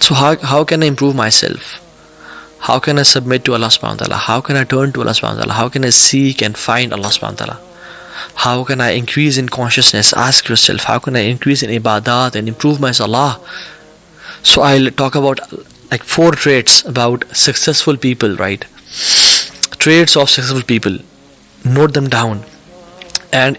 So how can I improve myself? How can I submit to Allah subhanahu wa ta'ala? How can I turn to Allah subhanahu wa ta'ala? How can I seek and find Allah subhanahu wa ta'ala? How can I increase in consciousness? Ask yourself, how can I increase in ibadat and improve my salah? So I'll talk about like 4 traits about successful people, right? Traits of successful people. Note them down. And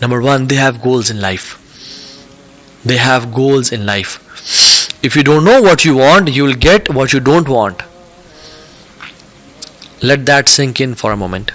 Number 1, they have goals in life. They have goals in life. If you don't know what you want, you will get what you don't want. Let that sink in for a moment.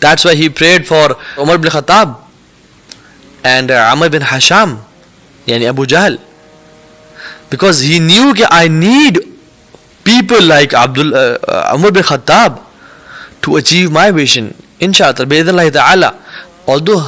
That's why he prayed for Umar bin Khattab and Amr bin Hisham, yani Abu Jahl, because he knew that I need people like Umar bin Khattab to achieve my vision. Inshallah, bi'idhnillahi ta'ala. Although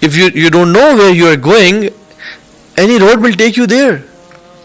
If you don't know where you are going, any road will take you there.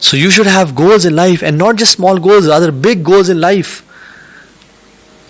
So you should have goals in life, and not just small goals, rather big goals in life.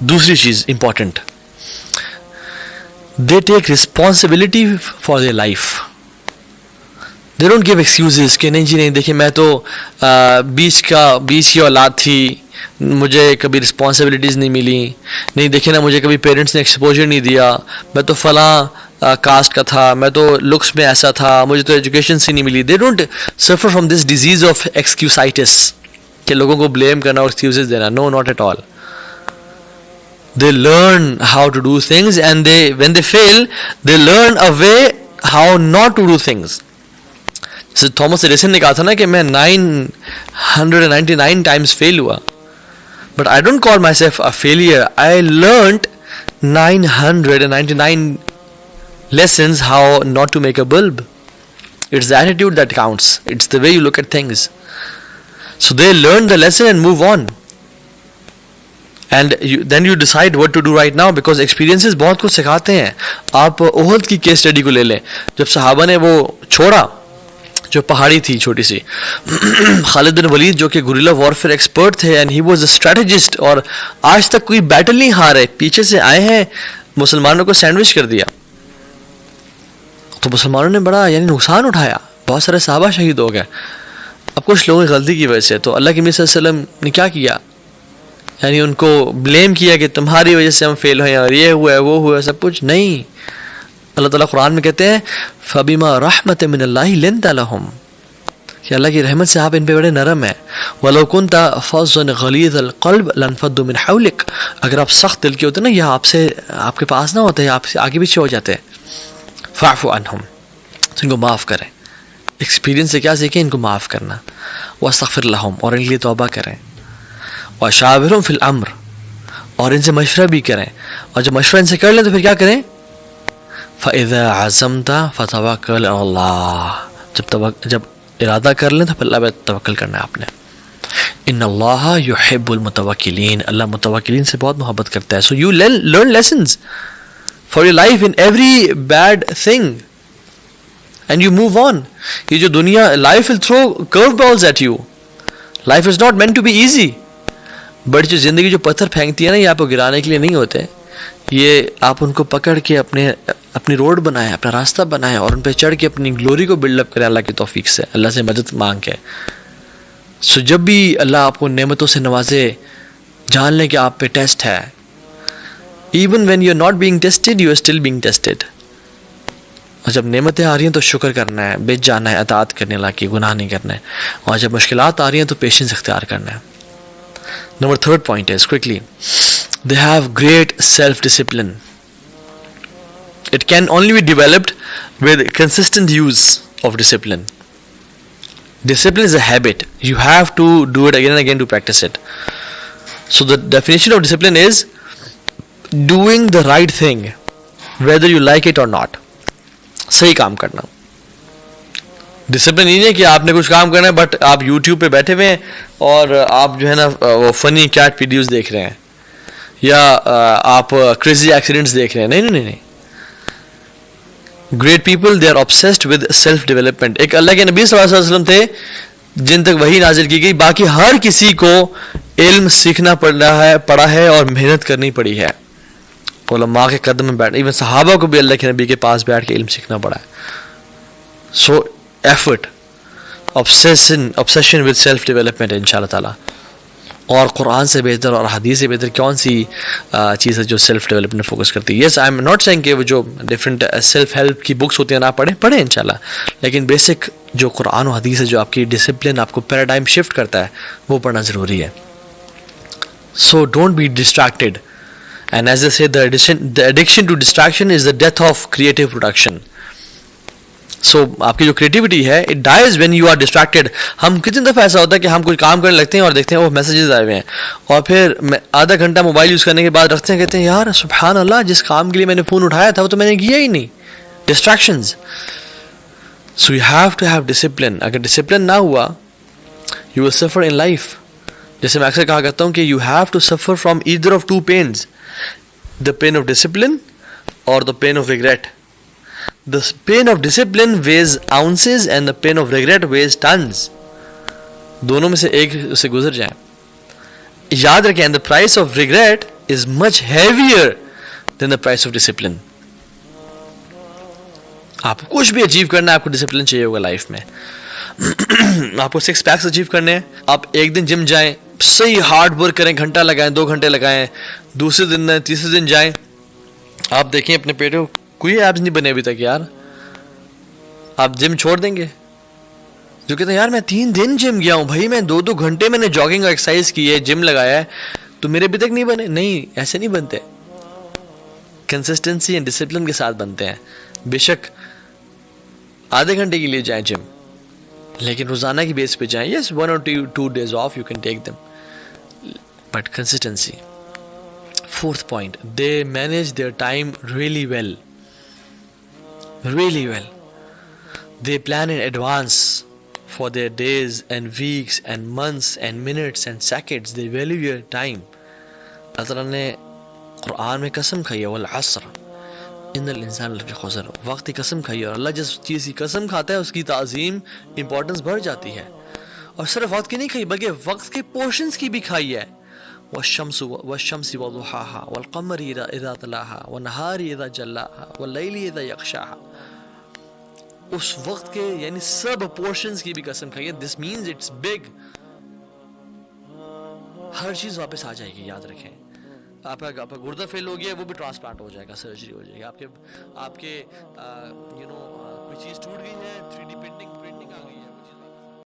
دوسری چیز important, they take responsibility for their life. They don't give excuses کہ نہیں جی نہیں دیکھیں میں تو 20 کی اولاد تھی, مجھے کبھی رسپانسبلٹیز نہیں ملی, نہیں دیکھیں نا مجھے کبھی پیرنٹس نے ایکسپوجر نہیں دیا, میں تو فلاں کاسٹ کا تھا, میں تو لکس میں ایسا تھا, مجھے تو ایجوکیشن سے نہیں ملی. They don't suffer from this disease of excusitis کہ لوگوں کو بلیم کرنا اور ایکسکیوزز دینا. No, not at all. They learn how to do things, and when they fail, they learn a way how not to do things. جیسے Thomas Edison نے کہا تھا نا کہ میں 999 times فیل ہوا, but I don't call myself a failure. I learned 999 lessons how not to make a bulb. It's the attitude that counts. It's the way you look at things. So they learn the lesson and move on. And then you decide what to do right now, because experiences بہت کچھ سکھاتے ہیں. آپ احد کی case study کو لے لیں, جب صحابہ نے وہ چھوڑا جو پہاڑی تھی چھوٹی سی, خالد بن ولید جو کہ گوریلا وارفیئر ایکسپرٹ تھے, and he was a strategist, اور آج تک کوئی بیٹل نہیں ہارے, پیچھے سے آئے ہیں مسلمانوں کو سینڈوچ کر دیا. تو مسلمانوں نے بڑا یعنی نقصان اٹھایا, بہت سارے صحابہ شہید ہو گئے. اب کچھ لوگوں کی غلطی کی وجہ سے تو اللہ کے نبی صلی اللہ علیہ وسلم نے کیا کیا, یعنی ان کو بلیم کیا کہ تمہاری وجہ سے ہم فیل ہوئے اور یہ ہوا ہے وہ ہوا ہے, سب کچھ نہیں. اللہ تعالیٰ قرآن میں کہتے ہیں فَبِمَا رَحْمَةٍ مِّنَ اللَّهِ لِنْتَ لَهُمْ, کہ اللہ کی رحمت سے آپ ان پہ بڑے نرم ہیں. وَلَوْ كُنْتَ فَظًّا غَلِيظَ الْقَلْبِ لَانفَضُّوا مِنْ حَوْلِكَ, اگر آپ سخت دل کے ہوتے نا, یا آپ کے پاس نہ ہوتے, آپ سے آگے پیچھے ہو جاتے. فَاعْفُ عَنْهُمْ, تو ان کو معاف کریں. ایکسپیرینس سے کیا سیکھیں, ان کو معاف کرنا. وَاسْتَغْفِرْ لَهُمْ, اور ان کے لیے توبہ کریں. وَشَاوِرْهُمْ فِي الْأَمْرِ, اور ان سے مشورہ بھی کریں. اور جب مشورہ ان سے کر لیں تو پھر کیا کریں, فَإِذَا عَزَمْتَ فَتَوَكَّلْ عَلَى اللَّهِ, جب ارادہ کر لیں تو پھر اللہ پہ توکل کرنا ہے آپ نے. إِنَّ اللَّهَ يُحِبُّ الْمُتَوَكِّلِينَ, اللہ متوکلین سے بہت محبت کرتا ہے. So you learn lessons for your life in every bad thing and you move on. یہ جو دنیا, life will throw curveballs at you. Life is not meant to be easy. بڑی جو زندگی جو پتھر پھینکتی ہے نا, یہ آپ کو گرانے کے لیے نہیں ہوتے, یہ آپ ان کو پکڑ کے اپنی روڈ بنائیں, اپنا راستہ بنائیں, اور ان پہ چڑھ کے اپنی گلوری کو بلڈ اپ کریں اللہ کی توفیق سے, اللہ سے مدد مانگ کے. سو جب بھی اللہ آپ کو نعمتوں سے نوازے, جان لیں کہ آپ پہ ٹیسٹ ہے. Even when you are not being tested, you are still being tested. اور جب نعمتیں آ رہی ہیں تو شکر کرنا ہے, بیچ جانا ہے, اطاعت کرنے اللہ کی, گناہ نہیں کرنا ہے. اور جب مشکلات آ رہی ہیں تو پیشنس اختیار کرنا ہے. Number third point is, quickly, they have great self-discipline. It can only be developed with consistent use of discipline. Discipline is a habit. You have to do it again and again to practice it. So the definition of discipline is doing the right thing, whether you like it or not. صحیح کام کرنا. Discipline نہیں ہے کہ آپ نے کچھ کام کرنا ہے بٹ آپ یوٹیوب پہ بیٹھے ہوئے ہیں اور آپ جو ہے نا وہ فنی کیٹ ویڈیوز دیکھ رہے ہیں, یا آپ کریزی ایکسیڈنٹس دیکھ رہے ہیں. نہیں نہیں نہیں. Great people, they are obsessed with self development. ایک اللہ کے نبی صلی اللہ علیہ وسلم تھے جن تک وحی نازل کی گئی, باقی ہر کسی کو علم سیکھنا پڑا ہے اور محنت کرنی پڑی ہے. علماء کے قدم میں بیٹھ, ایون صحابہ کو بھی اللہ کے نبی کے پاس بیٹھ کے علم سیکھنا پڑا ہے. So effort, obsession with self development ان شاء اللہ تعالیٰ. اور قرآن سے بہتر اور حدیث سے بہتر کون سی چیز ہے جو سیلف ڈیولپمنٹ فوکس کرتی ہے. یس, آئی ایم ناٹ سینگ کہ وہ جو ڈفرینٹ سیلف ہیلپ کی بکس ہوتی ہیں نہ پڑھیں ان شاء اللہ, لیکن بیسک جو قرآن و حدیث ہے جو آپ کی ڈسپلن, آپ کو پیراڈائم شفٹ کرتا ہے, وہ پڑھنا ضروری ہے. So don't be distracted, and as a say the addiction to distraction is the death of creative production. سو آپ کی جو کریٹیوٹی ہے it dies when you are distracted. ہم کتنی دفعہ ایسا ہوتا ہے کہ ہم کوئی کام کرنے لگتے ہیں اور دیکھتے ہیں وہ میسیجز آئے ہوئے ہیں, اور پھر آدھا گھنٹہ موبائل یوز کرنے کے بعد رکھتے ہیں, کہتے ہیں یار سبحان اللہ, جس کام کے لیے میں نے فون اٹھایا تھا وہ تو میں نے کیا ہی نہیں. Distractions. So you have to have discipline. اگر ڈسپلن نہ ہوا یو ول سفر ان لائف. جیسے میں اکثر کہا کرتا ہوں کہ you have to suffer from either of two pains, the pain of discipline اور the pain of regret. The pain of discipline weighs ounces and the pain of regret weighs tons. دونوں میں سے ایک سے گزر جائیں. یاد رکھیں, the price of regret is much heavier than the price of discipline. آپ کچھ بھی اچیو کرنا ہے آپ کو ڈسپلن چاہیے ہوگا لائف میں. آپ کو 6 پیکس اچیو کرنے ہیں, آپ ایک دن جم جائیں, صحیح ہارڈ ورک کریں, گھنٹہ لگائیں, 2 گھنٹے لگائیں, دوسرے دن تیسرے دن جائیں, آپ دیکھیں اپنے پیٹ کو کوئی ایبس نہیں بنے ابھی تک یار, آپ جم چھوڑ دیں گے. جو کہتے ہیں یار میں 3 دن جم گیا ہوں بھائی, میں 2 گھنٹے میں نے جاگنگ اور ایکسرسائز کی ہے, جم لگایا ہے, تو میرے ابھی تک نہیں بنے. نہیں, ایسے نہیں بنتے. کنسسٹنسی اینڈ ڈسپلن کے ساتھ بنتے ہیں. بے شک آدھے گھنٹے کے لیے جائیں جم, لیکن روزانہ کی بیس پہ جائیں. یس 1 or 2 days off you can take them, but consistency. 4th point, they manage their time really well. Really well. They plan in advance for their days and weeks and months and minutes and seconds. They value your time. اللہ تعالیٰ نے قرآن میں قسم کھائی ہے, والعصر ان الانسان لفی خسر, وقت کی قسم کھائی ہے. اور اللہ جس چیز کی قسم کھاتا ہے اس کی تعظیم, امپورٹنس بڑھ جاتی ہے. اور صرف وقت کی نہیں کھائی بلکہ وقت کے پورشنز کی بھی کھائی ہے. والشمس وضحاها والقمر اذا تلاها والنهار اذا جلاها والليل اذا يغشاها. اس وقت کے یعنی سب پورشنز کی بھی قسم کھائی ہے. دس مینز اٹس بگ. ہر چیز واپس آ جائے گی, یاد رکھیں. آپ کا گردہ فیل ہو گیا, وہ بھی ٹرانسپلانٹ ہو جائے گا, سرجری ہو جائے گی. آپ کے کوئی چیز ٹوٹ گئی ہے, 3D پرنٹنگ آ گئی ہے.